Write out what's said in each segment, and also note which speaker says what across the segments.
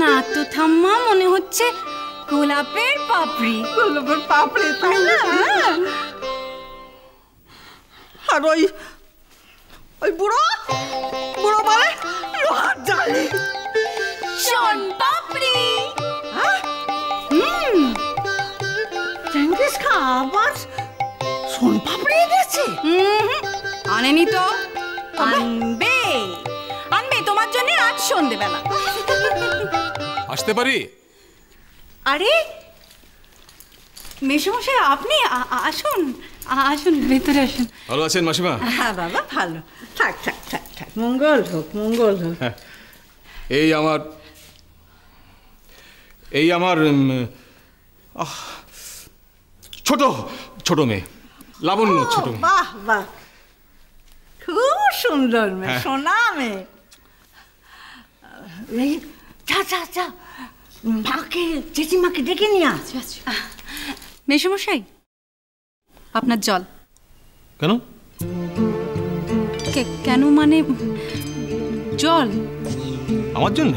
Speaker 1: না তো ঠাম্মা, মনে হচ্ছে গোলাপের পাপড়ি।
Speaker 2: গোলাপের পাপড়ি, তাই না? আর ওই বুড়ো বুড়ো মানে লোহার জালি,
Speaker 1: শোন পাপড়ি।
Speaker 2: চেঙ্গিস খান আবার সোন পাপড়ি এনেছে?
Speaker 1: আনেনি তো, আনবে আনবে তোমার জন্য আজ সন্ধ্যেবেলা।
Speaker 3: আসতে পারি?
Speaker 1: আরে মেসোমশাই, আপনি আসুন আসুন, ভেতরে আসুন।
Speaker 3: ভালো আছেন মাসিমা?
Speaker 2: হ্যাঁ বাবা, ভালো। থাক থাক থাক থাক, মঙ্গল হোক মঙ্গল হোক।
Speaker 3: এই আমার ছোট ছোট মেয়ে লাবণ্য, ছোট মেয়ে।
Speaker 2: বাহ বাহ, খুব সুন্দর মেয়ে, সোনা মেয়ে। যা যা যা, মাকে জেঠিমাকে ডেকে নিয়ে আস।
Speaker 1: মেসোমশাই, আপনার জল।
Speaker 3: কেন?
Speaker 1: কেন মানে জল
Speaker 3: আমার জন্য?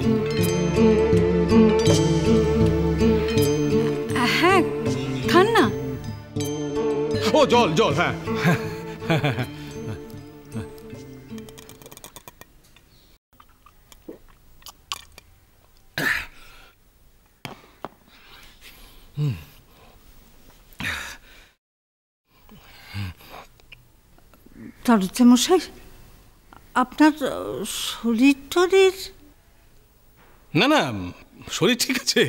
Speaker 1: হ্যাঁ, খান না।
Speaker 3: ও জল জল, হ্যাঁ।
Speaker 2: মশাই, আপনার শরীর টরীর?
Speaker 3: না না, শরীর ঠিক আছে,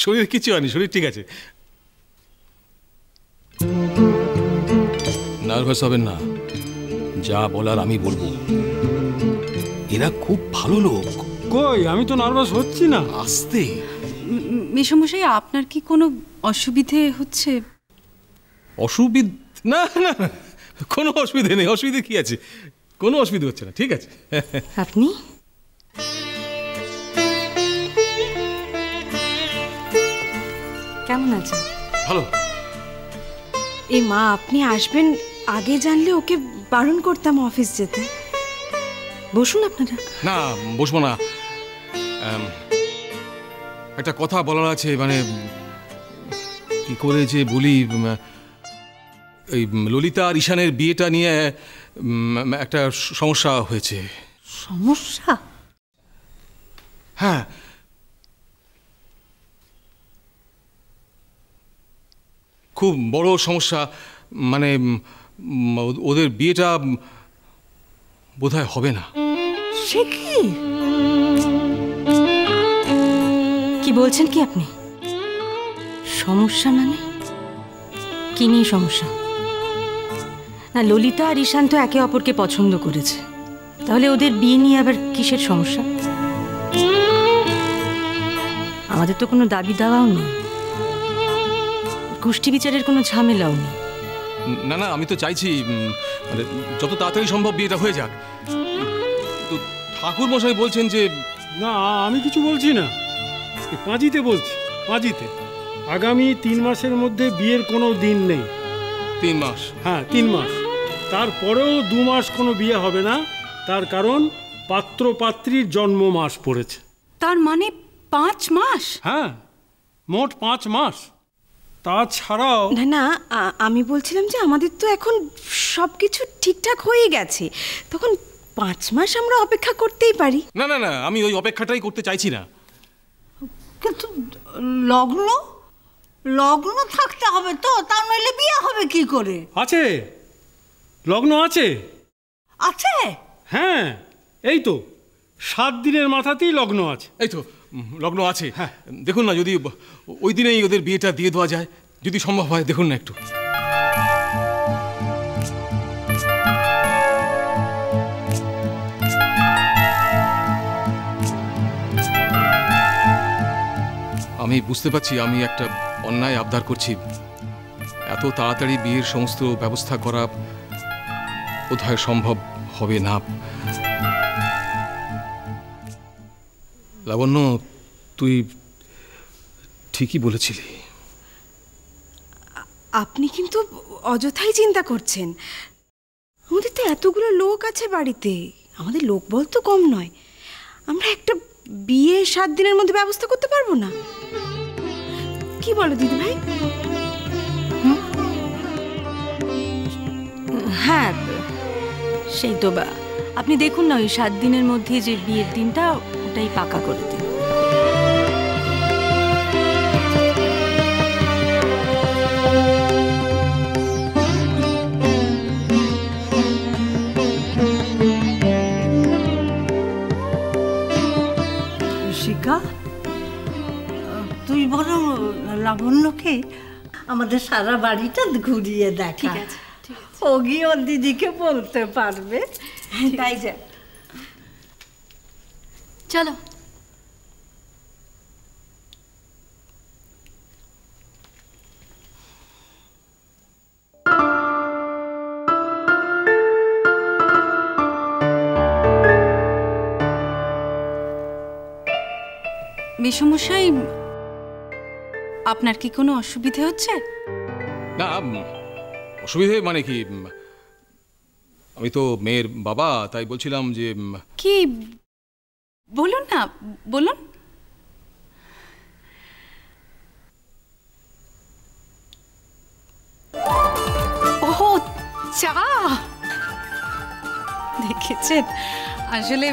Speaker 3: শরীর কিছু হয়নি, শরীর ঠিক আছে। নার্ভাস হবেন না, যা বলার আমি বলবো। এরা খুব ভালো লোক।
Speaker 4: কই, আমি তো নার্ভাস হচ্ছি না।
Speaker 3: আস্তে।
Speaker 1: মেসোমশাই, আপনার কি কোনো অসুবিধে হচ্ছে?
Speaker 3: না না, কোনো অসুবিধে নেই। অসুবিধে কি আছে? কোনো অসুবিধা হচ্ছে না, ঠিক আছে।
Speaker 2: আপনি কেমন আছেন?
Speaker 3: ভালো।
Speaker 5: এই মা, আপনি আসবেন আগে জানলে ওকে বারণ করতাম অফিস যেতে। বসুন আপনারা।
Speaker 3: না, বসবো না। একটা কথা বলার আছে, মানে কি করে যে বলি। এই ললিতা আর ঈশানের বিয়েটা নিয়ে একটা সমস্যা হয়েছে।
Speaker 2: সমস্যা?
Speaker 3: হ্যাঁ, খুব বড় সমস্যা। মানে ওদের বিয়েটা বোধহয় হবে না।
Speaker 2: সে কি?
Speaker 5: কি বলছেন কি আপনি? সমস্যা মানে কি নিয়ে সমস্যা? না, ললিতা আর ঈশান তো একে অপরকে পছন্দ করেছে, তাহলে ওদের বিয়ে নিয়ে আবার কিসের সমস্যা? আমাদের তো কোনো দাবি দাওয়াও নেই, গোষ্ঠী বিচারের কোনো ঝামেলাও নেই।
Speaker 3: না না, আমি তো চাইছি মানে যত তাড়াতাড়ি সম্ভব বিয়েটা হয়ে যাক। তো ঠাকুর মশাই বলছেন যে।
Speaker 4: না, আমি কিছু বলছি না, পাঁজিতে বলছি, পাঁজিতে। আগামী 3 মাসের মধ্যে বিয়ের কোনো দিন নেই।
Speaker 3: 3 মাস?
Speaker 4: হ্যাঁ, 3 মাস। তারপরেও 2 মাস কোনো বিয়ে হবে না, তার কারণ পাত্র পাত্রীর জন্ম মাস পড়েছে।
Speaker 1: তার মানে 5 মাস?
Speaker 4: হ্যাঁ, মোট 5 মাস। তাছাড়াও
Speaker 5: না না, আমি বলছিলাম যে আমাদের তো এখন সব কিছু ঠিকঠাক হয়ে গেছে, তখন 5 মাস আমরা অপেক্ষা করতেই পারি।
Speaker 3: না না না, আমি ওই অপেক্ষাটাই করতে চাইছি না।
Speaker 2: কিন্তু লগ্ন লগ্ন থাকতে হবে তো, তা নইলে বিয়ে হবে কি করে?
Speaker 4: আছে, লগ্ন আছে।
Speaker 2: আছে?
Speaker 4: হ্যাঁ, এই তো 7 দিনের মাথাতেই লগ্ন আছে।
Speaker 3: এই তো লগ্ন আছে। হ্যাঁ, দেখুন না, যদি ওই দিনেই ওদের বিয়েটা দিয়ে দেওয়া যায়, যদি সম্ভব হয়, দেখুন না একটু। আমি বুঝতে পারছি আমি একটা অন্যায় আবদার করছি। এত তাড়াতাড়ি বিয়ের সমস্ত ব্যবস্থা করা বোধহয় সম্ভব হবে না। লাবণ্য, তুই ঠিকই বলেছিলি।
Speaker 5: আপনি কিন্তু অযথাই চিন্তা করছেন। আমাদের তো এতগুলো লোক আছে বাড়িতে, আমাদের লোকবল তো কম নয়। আমরা একটা
Speaker 6: বিয়ে 7 দিনের মধ্যে ব্যবস্থা করতে পারবো না? কি বলো দিদি ভাই?
Speaker 5: হ্যাঁ, সেই তো আপনি দেখুন না, ওই 7 দিনের মধ্যে যে বিয়ের দিনটা ওটাই পাকা করে দিন।
Speaker 2: শিখা, তুই বরং লাবণ্যকে আমাদের সারা বাড়িটা ঘুরিয়ে দেখা। ও গিয়ে ওর দিদিকে বলতে পারবে।
Speaker 6: তাই যা।
Speaker 1: চলো। মেসমশাই, আপনার কি কোনো অসুবিধা হচ্ছে?
Speaker 3: না, অসুবিধে মানে কি, আমি তো মেয়ের বাবা, তাই বলছিলাম যে
Speaker 1: কি বলুন না, বলুন। ও চা, দেখেছেন, আসলে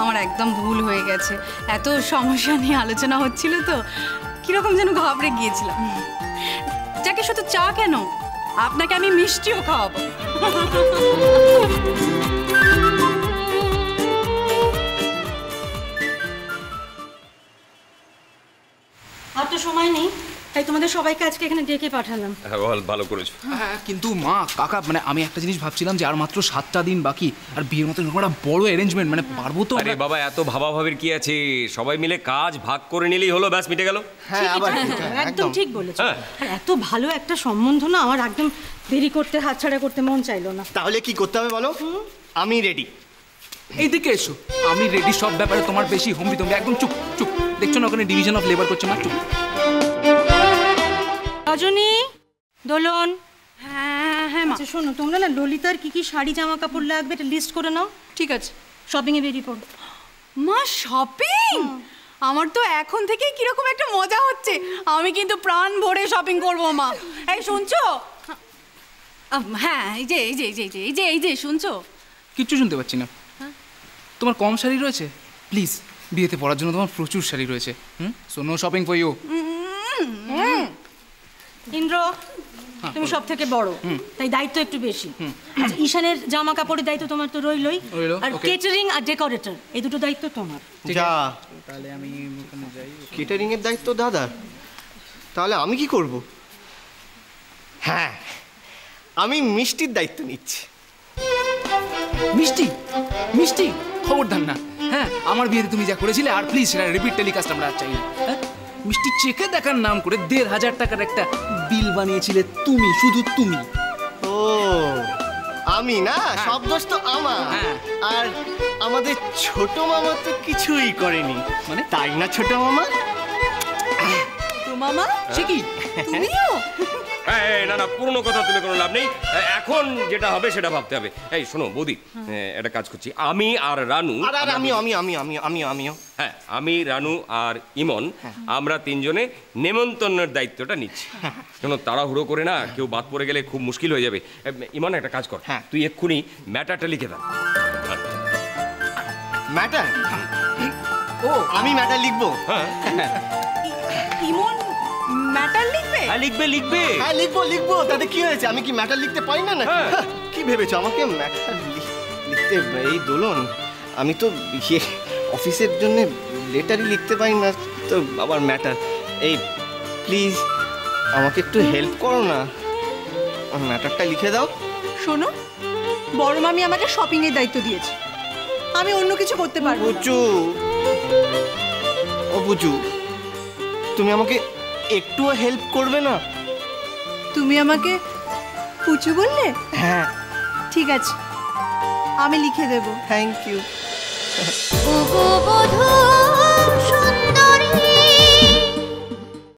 Speaker 1: আমার একদম ভুল হয়ে গেছে। এত সমস্যা নিয়ে আলোচনা হচ্ছিল তো কিরকম যেন ঘাবড়ে গিয়েছিলাম। যাকে শুধু চা কেন, আপনাকে আমি মিষ্টিও খাওয়াবো।
Speaker 5: আর তো সময় নেই, তাই তোমাদের সবাইকে আজকে এখানে ডেকে পাঠালাম।
Speaker 7: হ্যাঁ, ভালো করেছো।
Speaker 8: হ্যাঁ, কিন্তু মা, কাকা, মানে আমি একটা জিনিস ভাবছিলাম যে আর মাত্র 7টা দিন বাকি, আর বিয়ের মতো একটা বড় অ্যারেঞ্জমেন্ট, মানে পারবো তো?
Speaker 7: আরে বাবা, এত ভাবাভাবির কি আছে? সবাই মিলে কাজ ভাগ করে নিলেই হলো, ব্যাস মিটে গেল।
Speaker 8: হ্যাঁ, আবার
Speaker 5: একদম ঠিক বলেছো। আর এত ভালো একটা সম্বন্ধ না, আমার একদম দেরি করতে, হাতছাড়া করতে মন চাইলো না।
Speaker 9: তাহলে কি করতে হবে বলো? আমি রেডি।
Speaker 8: এইদিকে এসো, আমি রেডি। সব ব্যাপারে তোমার বেশি হম্বি তম্বি। একদম চুপ চুপ। দেখছো না ওখানে ডিভিশন অফ লেবার করছে না? চুপ।
Speaker 5: রজনী, দোলন।
Speaker 1: হ্যাঁ হ্যাঁ মা।
Speaker 5: আচ্ছা শোনো, তোমরা না ললিতার কি কি শাড়ি জামা কাপড় লাগবে এটা লিস্ট করে নাও।
Speaker 1: ঠিক আছে,
Speaker 5: শপিংয়ে বেরিয়ে পড়ো।
Speaker 1: মা, শপিং? আমার তো এখন থেকেই কিরকম একটা মজা হচ্ছে। আমি কিন্তু প্রাণ ভরে শপিং করবো মা। এই শুনছো? হ্যাঁ, এই যে এই যে এই যে এই যে এই যে এই যে শুনছো?
Speaker 8: কিচ্ছু শুনতে পাচ্ছি না। তোমার কম শাড়ি রয়েছে? প্লিজ, বিয়েতে পরার জন্য তোমার প্রচুর শাড়ি রয়েছে। So no shopping for you.
Speaker 5: Indra, তুমি সব থেকে বড়, তাই দায়িত্ব একটু বেশি। আচ্ছা, ঈশানের জামা কাপড়ের দায়িত্ব তোমার তো রইলই, আর কেটারিং আর ডেকোরেটর এই দুটো দায়িত্ব তোমার।
Speaker 9: যা,
Speaker 8: তাহলে আমি ওখানে যাই।
Speaker 9: কেটারিং এর দায়িত্ব দাদার, তাহলে আমি কি করব? হ্যাঁ, আমি মিষ্টির দায়িত্ব নিচ্ছি।
Speaker 8: মিষ্টি? মিষ্টি? খবরদার না। হ্যাঁ, আমার বিয়েতে তুমি যা করেছিলে, আর প্লিজ সেটা রিপিট টেলিকাস্ট আমরা আর চাই না। হ্যাঁ, মিষ্টি চেকে দেখার নাম করে 1,500 টাকার একটা বিল বানিয়েছিলে তুমি, শুধু তুমি।
Speaker 9: ও, আমি না? সব দোষ তো আমার। আর আমাদের ছোট মামা তো কিছুই করেনি, মানে তাই না ছোট মামা?
Speaker 1: তো মামা,
Speaker 8: সে কি?
Speaker 1: তুমিও?
Speaker 7: না না, পুরনো কথা তুলে কোনো লাভ নেই। এখন যেটা হবে সেটা ভাবতে হবে। এই শোনো বৌদি, একটা কাজ করছি। আমি আর রানু,
Speaker 9: আর আমিও।
Speaker 7: হ্যাঁ, আমি, রানু আর ইমন, আমরা তিনজনে নেমন্তন্নের দায়িত্বটা নিচ্ছি। শোনো, তাড়াহুড়ো করে না, কেউ বাদ পড়ে গেলে খুব মুশকিল হয়ে যাবে। ইমন, একটা কাজ কর, তুই এক্ষুনি ম্যাটারটা লিখে দাও।
Speaker 9: ম্যাটার? ও, আমি ম্যাটার লিখবো?
Speaker 7: হ্যাঁ,
Speaker 1: ইমন ম্যাটার লিখবে?
Speaker 7: হ্যাঁ লিখবে।
Speaker 9: হ্যাঁ, লিখবো। তাতে কি হয়েছে? আমি কি ম্যাটার লিখতে পারি না? কি ভেবেছো আমাকে ম্যাটার লিখতে? এই দোলন, আমি তো অফিসের জন্য লেটারই লিখতে পারি না, তো আবার ম্যাটার। এই প্লিজ আমাকে একটু হেল্প করো না, ম্যাটারটা লিখে দাও।
Speaker 6: শোনো, বড় মামি আমাকে শপিং এর দায়িত্ব দিয়েছে, আমি অন্য কিছু করতে পারবো না।
Speaker 9: বুঝু, তুমি আমাকে একটুও হেল্প করবে না?
Speaker 6: তুমি আমাকে পুচু বললে?
Speaker 9: হ্যাঁ,
Speaker 6: ঠিক আছে, আমি লিখে দেবো।
Speaker 9: Thank you.
Speaker 10: ও গো বধূ